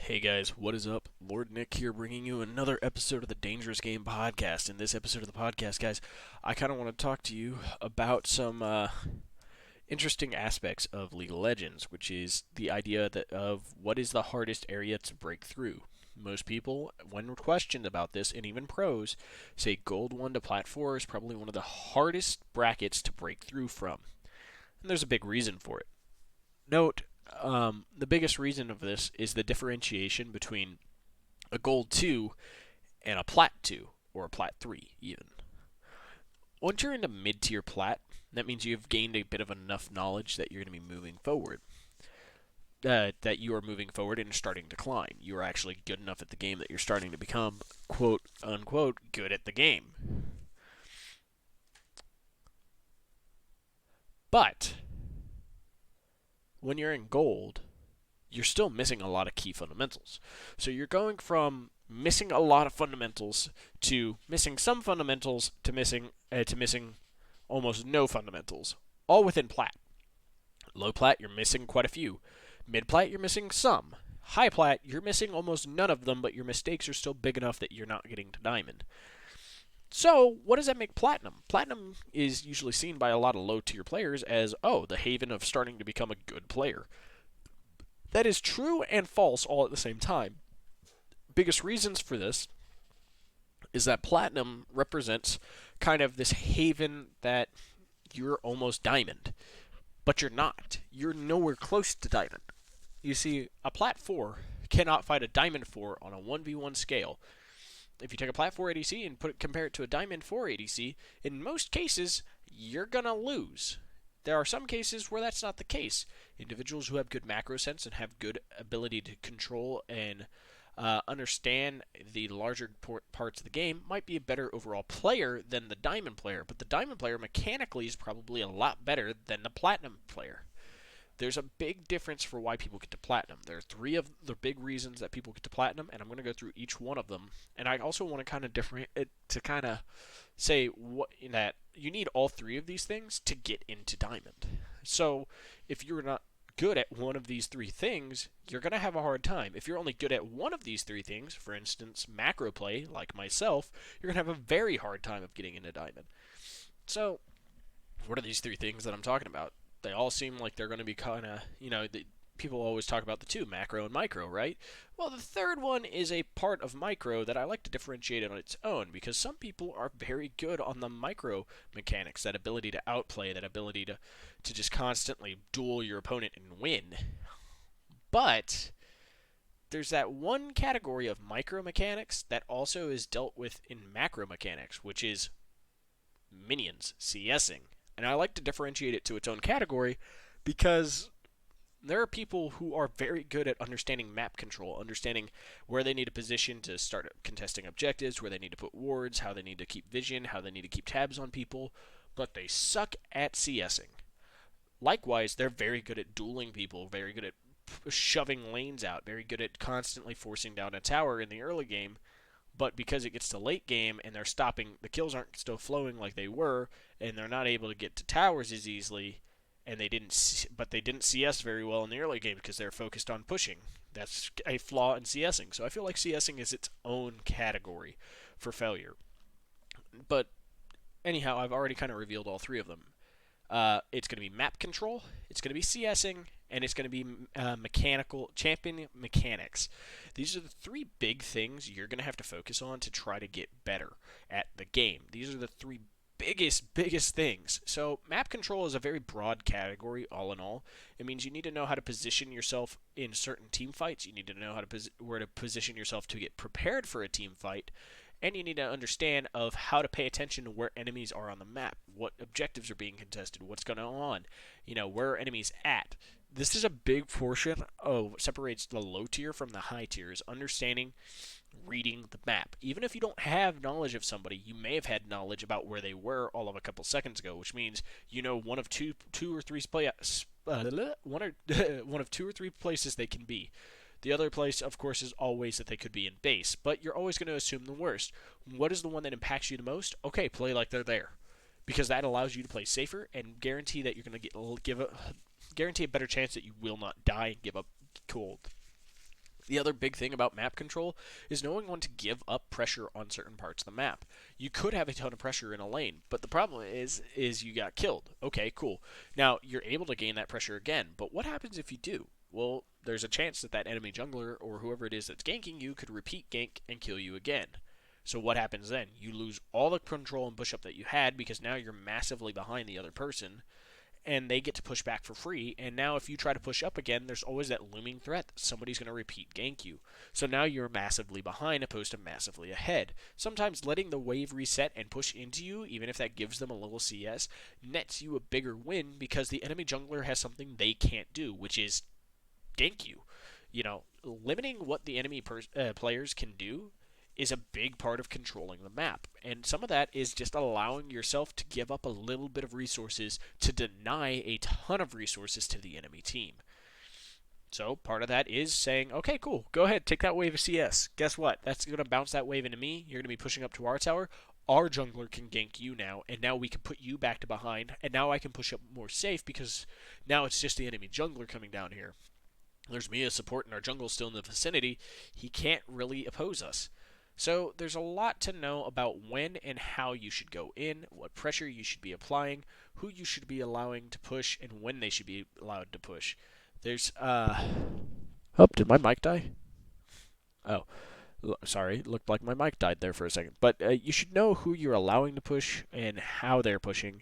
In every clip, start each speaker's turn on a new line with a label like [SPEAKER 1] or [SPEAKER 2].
[SPEAKER 1] Hey guys, what is up? Lord Nick here bringing you another episode of the Dangerous Game Podcast. In this episode of the podcast, guys, I kind of want to talk to you about some interesting aspects of League of Legends, which is the idea of what is the hardest area to break through. Most people, when questioned about this, and even pros, say Gold 1 to Plat 4 is probably one of the hardest brackets to break through from. And there's a big reason for it. Note, the biggest reason of this is the differentiation between a Gold 2 and a Plat 2, or a Plat 3, even. Once you're into mid tier Plat, that means you've gained a bit of enough knowledge that you're going to be moving forward. That you are moving forward and starting to climb. You are actually good enough at the game that you're starting to become, quote unquote, good at the game. But when you're in gold, you're still missing a lot of key fundamentals. So you're going from missing a lot of fundamentals to missing some fundamentals to missing almost no fundamentals, all within Plat. Low Plat, you're missing quite a few. Mid Plat, you're missing some. High Plat, you're missing almost none of them, but your mistakes are still big enough that you're not getting to Diamond. So, what does that make Platinum? Platinum is usually seen by a lot of low tier players as, oh, the haven of starting to become a good player. That is true and false all at the same time. Biggest reasons for this is that Platinum represents kind of this haven that you're almost Diamond, but you're not. You're nowhere close to Diamond. You see, a Plat 4 cannot fight a Diamond 4 on a 1v1 scale. If you take a Plat 4 ADC and compare it to a Diamond 4 ADC, in most cases, you're going to lose. There are some cases where that's not the case. Individuals who have good macro sense and have good ability to control and understand the larger parts of the game might be a better overall player than the Diamond player, but the Diamond player mechanically is probably a lot better than the Platinum player. There's a big difference for why people get to Platinum. There are three of the big reasons that people get to Platinum, and I'm going to go through each one of them. And I also want to kind of say that you need all three of these things to get into Diamond. So if you're not good at one of these three things, you're going to have a hard time. If you're only good at one of these three things, for instance, macro play, like myself, you're going to have a very hard time of getting into Diamond. So, what are these three things that I'm talking about? They all seem like they're going to be kind of, people always talk about the two, macro and micro, right? Well, the third one is a part of micro that I like to differentiate on its own because some people are very good on the micro mechanics, that ability to outplay, that ability to just constantly duel your opponent and win. But there's that one category of micro mechanics that also is dealt with in macro mechanics, which is minions, CSing. And I like to differentiate it to its own category because there are people who are very good at understanding map control, understanding where they need to position to start contesting objectives, where they need to put wards, how they need to keep vision, how they need to keep tabs on people, but they suck at CSing. Likewise, they're very good at dueling people, very good at shoving lanes out, very good at constantly forcing down a tower in the early game, but because it gets to late game and they're stopping, the kills aren't still flowing like they were, and they're not able to get to towers as easily, and they didn't CS very well in the early game because they're focused on pushing. That's a flaw in CSing. So I feel like CSing is its own category for failure. But anyhow, I've already kind of revealed all three of them. It's going to be map control, it's going to be CSing, and it's going to be mechanical champion mechanics. These are the three big things you're going to have to focus on to try to get better at the game. These are the three biggest things. So map control is a very broad category all in all. It means you need to know how to position yourself in certain team fights. You need to know how to where to position yourself to get prepared for a team fight. And you need to understand of how to pay attention to where enemies are on the map, what objectives are being contested, what's going on, where are enemies at. This is a big portion of what separates the low tier from the high tier, is understanding, reading the map. Even if you don't have knowledge of somebody, you may have had knowledge about where they were all of a couple seconds ago, which means you know one of two or three places they can be. The other place, of course, is always that they could be in base, but you're always going to assume the worst. What is the one that impacts you the most? Okay, play like they're there, because that allows you to play safer and guarantee that you're going to guarantee a better chance that you will not die and give up cold. The other big thing about map control is knowing when to give up pressure on certain parts of the map. You could have a ton of pressure in a lane, but the problem is you got killed. Okay, cool. Now you're able to gain that pressure again, but what happens if you do? Well, there's a chance that that enemy jungler or whoever it is that's ganking you could repeat gank and kill you again. So what happens then? You lose all the control and push up that you had because now you're massively behind the other person and they get to push back for free. And now, if you try to push up again, there's always that looming threat that somebody's going to repeat gank you. So now you're massively behind opposed to massively ahead. Sometimes letting the wave reset and push into you, even if that gives them a little CS, nets you a bigger win because the enemy jungler has something they can't do, which is gank you. Limiting what the enemy players can do is a big part of controlling the map. And some of that is just allowing yourself to give up a little bit of resources to deny a ton of resources to the enemy team. So part of that is saying, okay, cool, go ahead, take that wave of CS. Guess what? That's going to bounce that wave into me. You're going to be pushing up to our tower. Our jungler can gank you now, and now we can put you back to behind, and now I can push up more safe because now it's just the enemy jungler coming down here. There's me as support, and our jungle's still in the vicinity. He can't really oppose us. So there's a lot to know about when and how you should go in, what pressure you should be applying, who you should be allowing to push, and when they should be allowed to push. There's Oh, did my mic die? Oh, sorry, it looked like my mic died there for a second. But you should know who you're allowing to push and how they're pushing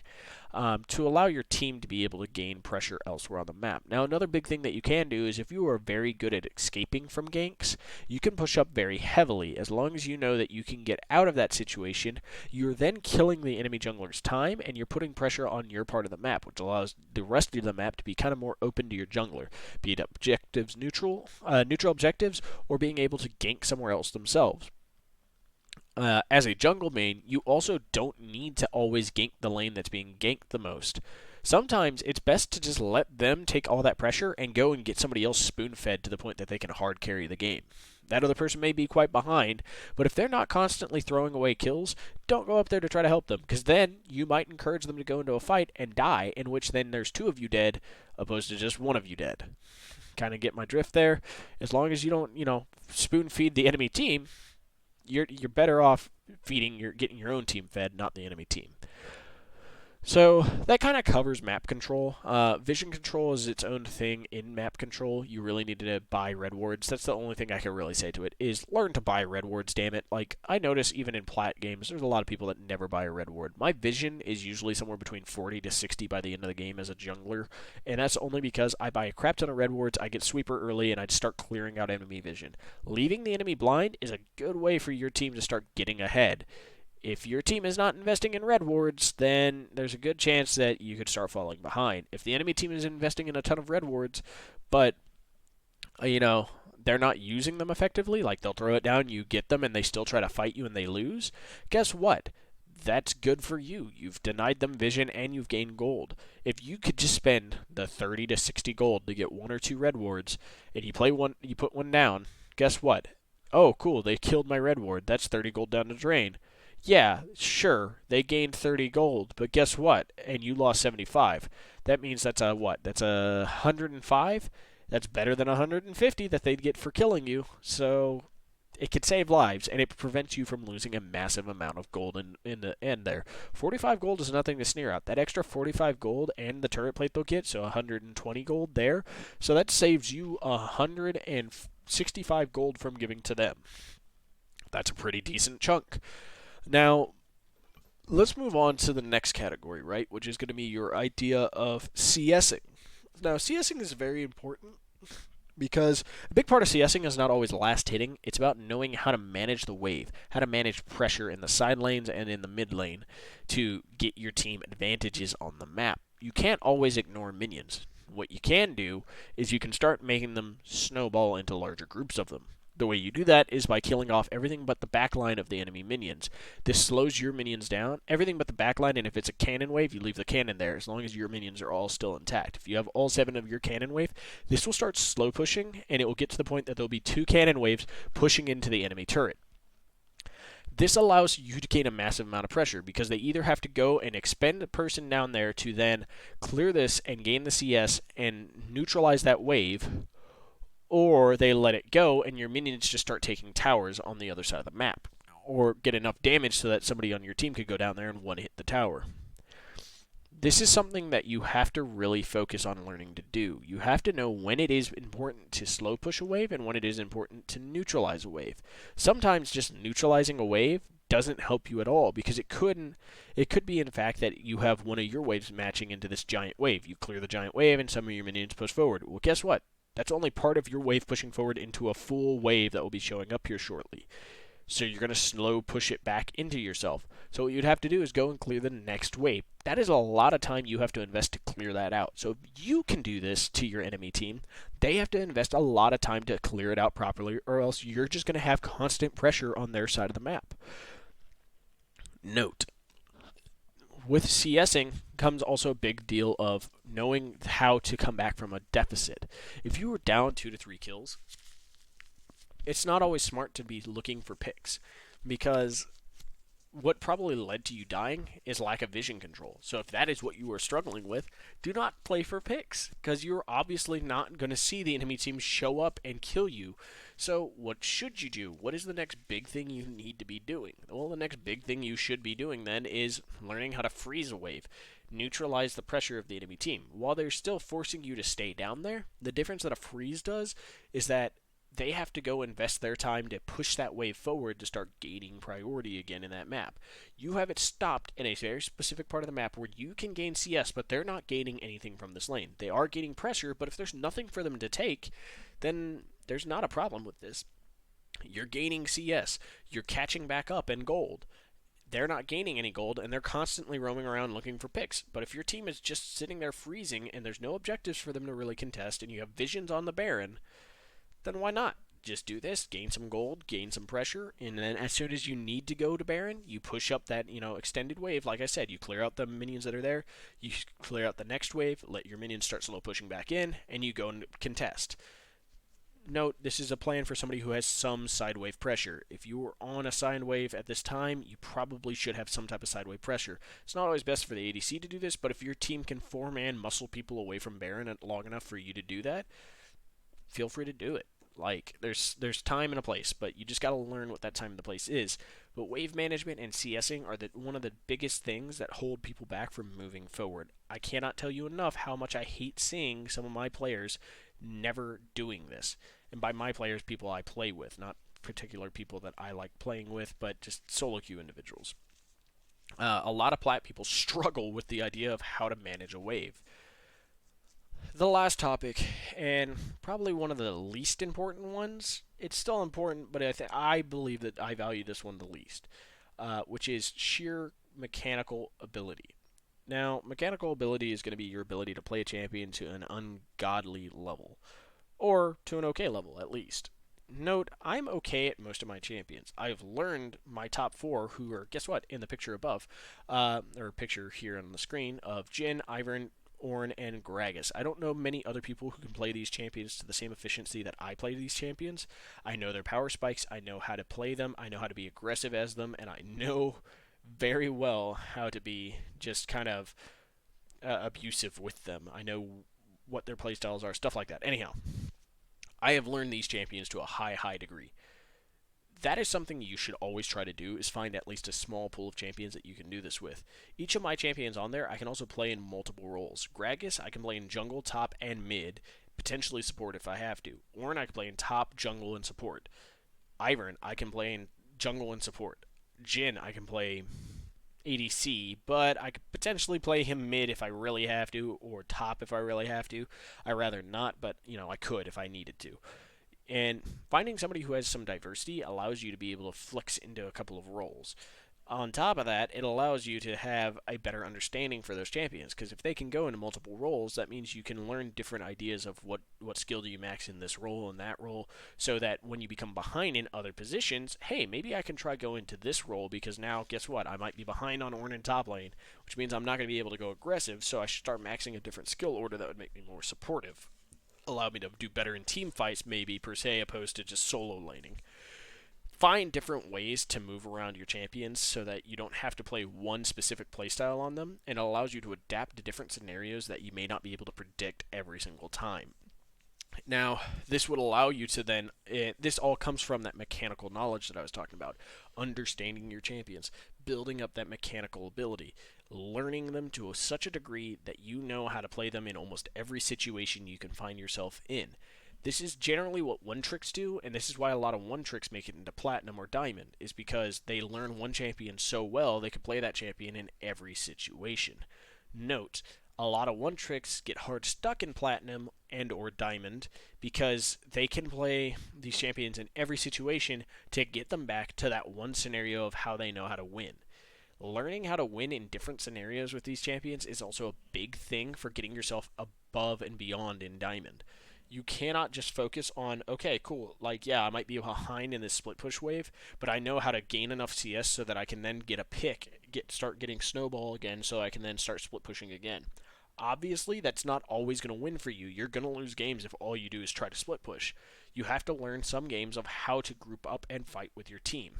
[SPEAKER 1] to allow your team to be able to gain pressure elsewhere on the map. Now, another big thing that you can do is if you are very good at escaping from ganks, you can push up very heavily. As long as you know that you can get out of that situation, you're then killing the enemy jungler's time and you're putting pressure on your part of the map, which allows the rest of the map to be kind of more open to your jungler, be it objectives neutral objectives, or being able to gank somewhere else themselves. As a jungle main, you also don't need to always gank the lane that's being ganked the most. Sometimes it's best to just let them take all that pressure and go and get somebody else spoon-fed to the point that they can hard carry the game. That other person may be quite behind, but if they're not constantly throwing away kills, don't go up there to try to help them, because then you might encourage them to go into a fight and die, in which then there's two of you dead, opposed to just one of you dead. Kind of get my drift there. As long as you don't, spoon-feed the enemy team, you're better off getting your own team fed, not the enemy team. So that kind of covers map control. Vision control is its own thing in map control. You really need to buy red wards. That's the only thing I can really say to it, is learn to buy red wards, damn it. Like, I notice even in Plat games, there's a lot of people that never buy a red ward. My vision is usually somewhere between 40 to 60 by the end of the game as a jungler, and that's only because I buy a crap ton of red wards, I get sweeper early, and I start clearing out enemy vision. Leaving the enemy blind is a good way for your team to start getting ahead. If your team is not investing in red wards, then there's a good chance that you could start falling behind. If the enemy team is investing in a ton of red wards, but, they're not using them effectively, like they'll throw it down, you get them, and they still try to fight you and they lose, guess what? That's good for you. You've denied them vision and you've gained gold. If you could just spend the 30 to 60 gold to get one or two red wards, and you put one down, guess what? Oh, cool, they killed my red ward. That's 30 gold down the drain. Yeah, sure, they gained 30 gold, but guess what? And you lost 75. That means that's a what? That's 105? That's better than 150 that they'd get for killing you. So it could save lives, and it prevents you from losing a massive amount of gold in the end there. 45 gold is nothing to sneer at. That extra 45 gold and the turret plate they'll get, so 120 gold there. So that saves you 165 gold from giving to them. That's a pretty decent chunk. Now, let's move on to the next category, right, which is going to be your idea of CSing. Now, CSing is very important because a big part of CSing is not always last hitting. It's about knowing how to manage the wave, how to manage pressure in the side lanes and in the mid lane to get your team advantages on the map. You can't always ignore minions. What you can do is you can start making them snowball into larger groups of them. The way you do that is by killing off everything but the backline of the enemy minions. This slows your minions down, everything but the backline, and if it's a cannon wave, you leave the cannon there as long as your minions are all still intact. If you have all 7 of your cannon wave, this will start slow pushing, and it will get to the point that there'll be 2 cannon waves pushing into the enemy turret. This allows you to gain a massive amount of pressure because they either have to go and expend a person down there to then clear this and gain the CS and neutralize that wave, or they let it go and your minions just start taking towers on the other side of the map, or get enough damage so that somebody on your team could go down there and one hit the tower. This is something that you have to really focus on learning to do. You have to know when it is important to slow push a wave and when it is important to neutralize a wave. Sometimes just neutralizing a wave doesn't help you at all because it could be in fact that you have one of your waves matching into this giant wave. You clear the giant wave and some of your minions push forward. Well, guess what? That's only part of your wave pushing forward into a full wave that will be showing up here shortly. So you're going to slow push it back into yourself. So what you'd have to do is go and clear the next wave. That is a lot of time you have to invest to clear that out. So if you can do this to your enemy team, they have to invest a lot of time to clear it out properly, or else you're just going to have constant pressure on their side of the map. Note, with CSing comes also a big deal of knowing how to come back from a deficit. If you were down 2 to 3 kills, it's not always smart to be looking for picks, because what probably led to you dying is lack of vision control. So if that is what you are struggling with, do not play for picks, because you're obviously not going to see the enemy team show up and kill you. So what should you do? What is the next big thing you need to be doing? Well, the next big thing you should be doing then is learning how to freeze a wave. Neutralize the pressure of the enemy team. While they're still forcing you to stay down there, the difference that a freeze does is that they have to go invest their time to push that wave forward to start gaining priority again in that map. You have it stopped in a very specific part of the map where you can gain CS, but they're not gaining anything from this lane. They are gaining pressure, but if there's nothing for them to take, then there's not a problem with this. You're gaining CS. You're catching back up in gold. They're not gaining any gold, and they're constantly roaming around looking for picks. But if your team is just sitting there freezing, and there's no objectives for them to really contest, and you have visions on the Baron, then why not? Just do this, gain some gold, gain some pressure, and then as soon as you need to go to Baron, you push up that, extended wave. Like I said, you clear out the minions that are there, you clear out the next wave, let your minions start slow pushing back in, and you go and contest. Note, this is a plan for somebody who has some side wave pressure. If you are on a side wave at this time, you probably should have some type of side wave pressure. It's not always best for the ADC to do this, but if your team can four-man muscle people away from Baron long enough for you to do that, feel free to do it. Like, there's time and a place, but you just got to learn what that time and the place is. But wave management and CSing are one of the biggest things that hold people back from moving forward. I cannot tell you enough how much I hate seeing some of my players never doing this. And by my players, people I play with, not particular people that I like playing with, but just solo queue individuals. A lot of Plat people struggle with the idea of how to manage a wave. The last topic, and probably one of the least important ones, it's still important, but I believe that I value this one the least, which is sheer mechanical ability. Now, mechanical ability is going to be your ability to play a champion to an ungodly level, or to an okay level at least. Note, I'm okay at most of my champions. I've learned my top 4, who are, guess what, in the picture above, or picture here on the screen, of Jhin, Ivern, Ornn, and Gragas. I don't know many other people who can play these champions to the same efficiency that I play these champions. I know their power spikes, I know how to play them, I know how to be aggressive as them, and I know very well how to be just kind of abusive with them. I know what their playstyles are, stuff like that. Anyhow, I have learned these champions to a high degree. That is something you should always try to do, is find at least a small pool of champions that you can do this with. Each of my champions on there, I can also play in multiple roles. Gragas, I can play in jungle, top, and mid, potentially support if I have to. Ornn, I can play in top, jungle, and support. Ivern, I can play in jungle and support. Jhin, I can play ADC, but I could potentially play him mid if I really have to, or top if I really have to. I'd rather not, but, I could if I needed to. And finding somebody who has some diversity allows you to be able to flex into a couple of roles. On top of that, it allows you to have a better understanding for those champions, because if they can go into multiple roles, that means you can learn different ideas of what skill do you max in this role and that role, so that when you become behind in other positions, hey, maybe I can try go into this role, because now, guess what, I might be behind on Ornn in top lane, which means I'm not going to be able to go aggressive, so I should start maxing a different skill order that would make me more supportive. Allow me to do better in team fights, maybe, per se, opposed to just solo laning. Find different ways to move around your champions so that you don't have to play one specific playstyle on them, and it allows you to adapt to different scenarios that you may not be able to predict every single time. Now, this would allow you to then, this all comes from that mechanical knowledge that I was talking about. Understanding your champions, building up that mechanical ability, learning them to such a degree that you know how to play them in almost every situation you can find yourself in. This is generally what one tricks do, and this is why a lot of one tricks make it into platinum or diamond, is because they learn one champion so well they can play that champion in every situation. Note, a lot of one tricks get hard stuck in platinum and or diamond because they can play these champions in every situation to get them back to that one scenario of how they know how to win. Learning how to win in different scenarios with these champions is also a big thing for getting yourself above and beyond in diamond. You cannot just focus on, okay, cool, like, yeah, I might be behind in this split push wave, but I know how to gain enough CS so that I can then get a pick, start getting snowball again, so I can then start split pushing again. Obviously, that's not always going to win for you. You're going to lose games if all you do is try to split push. You have to learn some games of how to group up and fight with your team.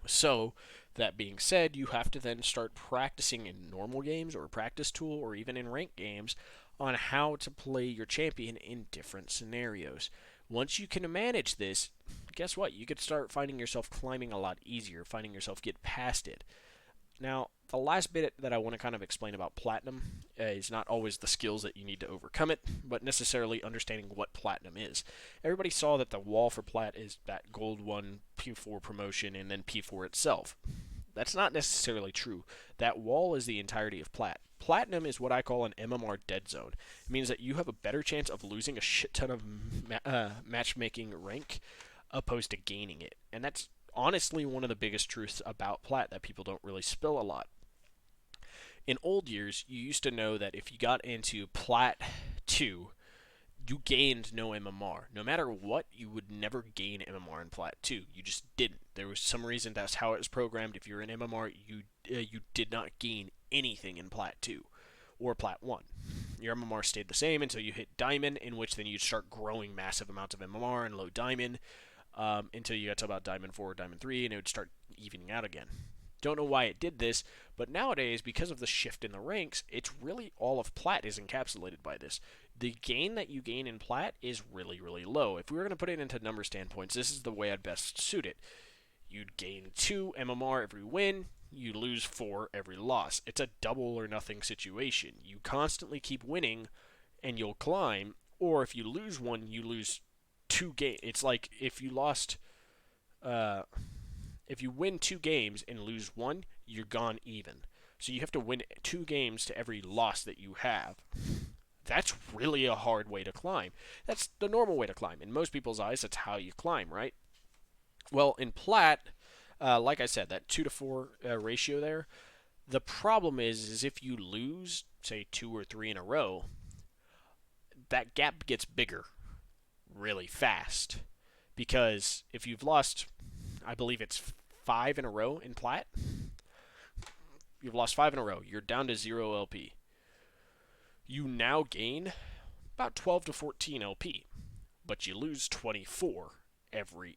[SPEAKER 1] So, that being said, you have to then start practicing in normal games or a practice tool or even in ranked games on how to play your champion in different scenarios. Once you can manage this, guess what? You could start finding yourself climbing a lot easier, finding yourself get past it. Now, the last bit that I want to kind of explain about platinum is not always the skills that you need to overcome it, but necessarily understanding what platinum is. Everybody saw that the wall for plat is that gold 1 P4 promotion and then P4 itself. That's not necessarily true. That wall is the entirety of plat. Platinum is what I call an MMR dead zone. It means that you have a better chance of losing a shit ton of matchmaking rank opposed to gaining it. And that's honestly one of the biggest truths about plat that people don't really spill a lot. In old years, you used to know that if you got into plat 2, you gained no MMR. No matter what, you would never gain MMR in Plat 2. You just didn't. There was some reason that's how it was programmed. If you're in MMR, you did not gain anything in Plat 2 or Plat 1. Your MMR stayed the same until you hit Diamond, in which then you'd start growing massive amounts of MMR and low Diamond until you got to about Diamond 4 or Diamond 3, and it would start evening out again. Don't know why it did this, but nowadays, because of the shift in the ranks, it's really all of Plat is encapsulated by this. The gain that you gain in Plat is really, really low. If we were going to put it into number standpoints, this is the way I'd best suit it. You'd gain 2 MMR every win, you lose 4 every loss. It's a double or nothing situation. You constantly keep winning, and you'll climb, or if you lose one, you lose 2 games. It's like if you lost... if you win 2 games and lose 1, you're gone even. So you have to win 2 games to every loss that you have. That's really a hard way to climb. That's the normal way to climb. In most people's eyes, that's how you climb, right? Well, in Plat, like I said, that 2 to 4 ratio there, the problem is if you lose, say, 2 or 3 in a row, that gap gets bigger really fast. Because if you've lost, I believe it's 5 in a row in Plat, you've lost 5 in a row, you're down to 0 LP. You now gain about 12 to 14 LP, but you lose 24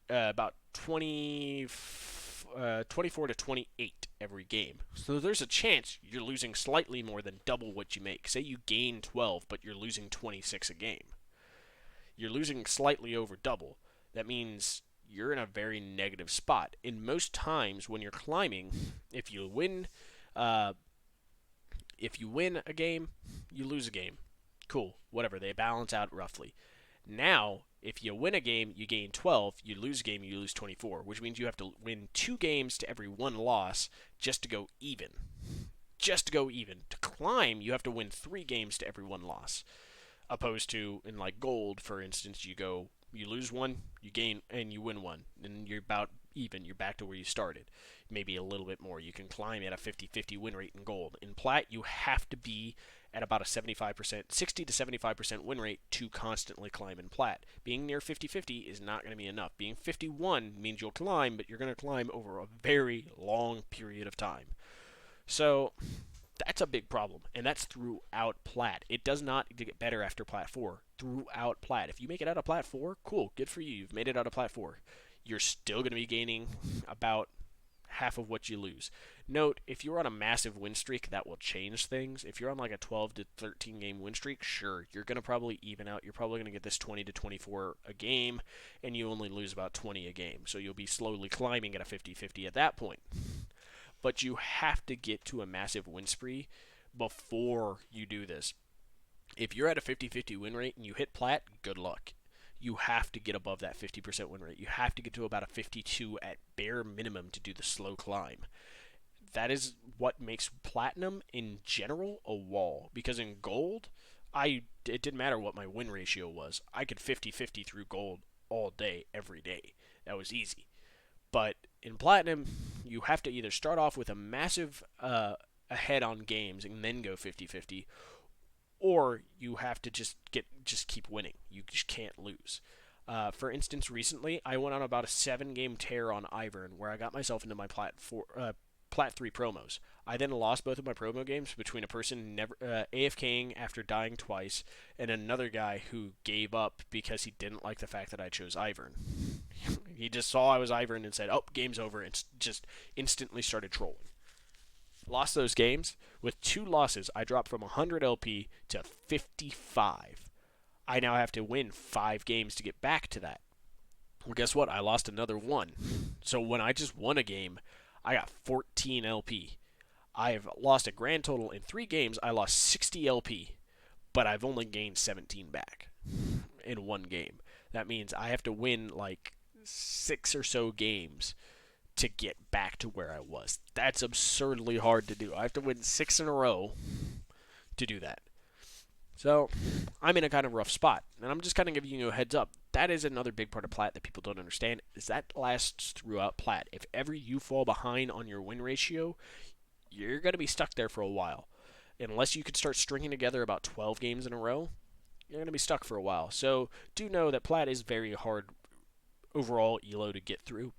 [SPEAKER 1] about 24 to 28 every game. So there's a chance you're losing slightly more than double what you make. Say you gain 12, but you're losing 26 a game. You're losing slightly over double. That means you're in a very negative spot. In most times when you're climbing, if you win a game, you lose a game. Cool, whatever, they balance out roughly. Now, if you win a game, you gain 12, you lose a game, you lose 24, which means you have to win 2 games to every 1 loss just to go even. Just to go even. To climb, you have to win 3 games to every 1 loss. Opposed to, in like gold, for instance, you lose 1, you gain, and you win 1. And you're about even. You're back to where you started. Maybe a little bit more. You can climb at a 50-50 win rate in gold. In Plat, you have to be at about a 60 to 75% win rate to constantly climb in Plat. Being near 50-50 is not going to be enough. Being 51 means you'll climb, but you're going to climb over a very long period of time. So that's a big problem, and that's throughout Plat. It does not get better after Plat 4. Throughout Plat. If you make it out of Plat 4, cool, good for you. You've made it out of Plat 4. You're still going to be gaining about half of what you lose. Note, if you're on a massive win streak, that will change things. If you're on like a 12 to 13 game win streak, sure, you're going to probably even out. You're probably going to get this 20 to 24 a game, and you only lose about 20 a game. So you'll be slowly climbing at a 50-50 at that point. But you have to get to a massive win spree before you do this. If you're at a 50-50 win rate and you hit Plat, good luck. You have to get above that 50% win rate. You have to get to about a 52 at bare minimum to do the slow climb. That is what makes platinum in general a wall. Because in gold, it didn't matter what my win ratio was. I could 50-50 through gold all day, every day. That was easy. But in platinum, you have to either start off with a massive ahead on games and then go 50-50, or you have to just keep winning. You just can't lose. For instance, recently I went on about a 7-game tear on Ivern where I got myself into my Plat 3 promos. I then lost both of my promo games between a person never AFKing after dying twice and another guy who gave up because he didn't like the fact that I chose Ivern. He just saw I was Ivern and said, "Oh, game's over," and just instantly started trolling. Lost those games. With 2 losses, I dropped from 100 LP to 55. I now have to win 5 games to get back to that. Well, guess what? I lost another 1. So when I just won a game, I got 14 LP. I've lost a grand total in 3 games. I lost 60 LP, but I've only gained 17 back in 1 game. That means I have to win like 6 or so games to get back to where I was. That's absurdly hard to do. I have to win 6 in a row to do that. So I'm in a kind of rough spot, and I'm just kind of giving you a heads up. That is another big part of Plat that people don't understand, is that lasts throughout Plat. If ever you fall behind on your win ratio, you're going to be stuck there for a while. Unless you could start stringing together about 12 games in a row, you're going to be stuck for a while. So do know that Plat is very hard overall ELO to get through.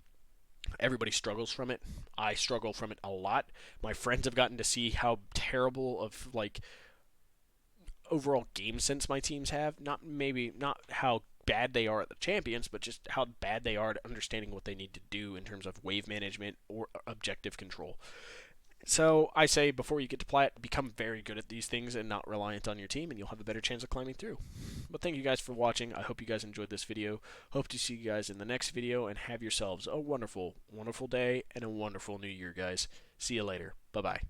[SPEAKER 1] Everybody struggles from it. I struggle from it a lot. My friends have gotten to see how terrible of like overall game sense my teams have. Not how bad they are at the champions, but just how bad they are at understanding what they need to do in terms of wave management or objective control. So I say before you get to Plat, become very good at these things and not reliant on your team, and you'll have a better chance of climbing through. But thank you guys for watching. I hope you guys enjoyed this video. Hope to see you guys in the next video, and have yourselves a wonderful, wonderful day and a wonderful new year, guys. See you later. Bye-bye.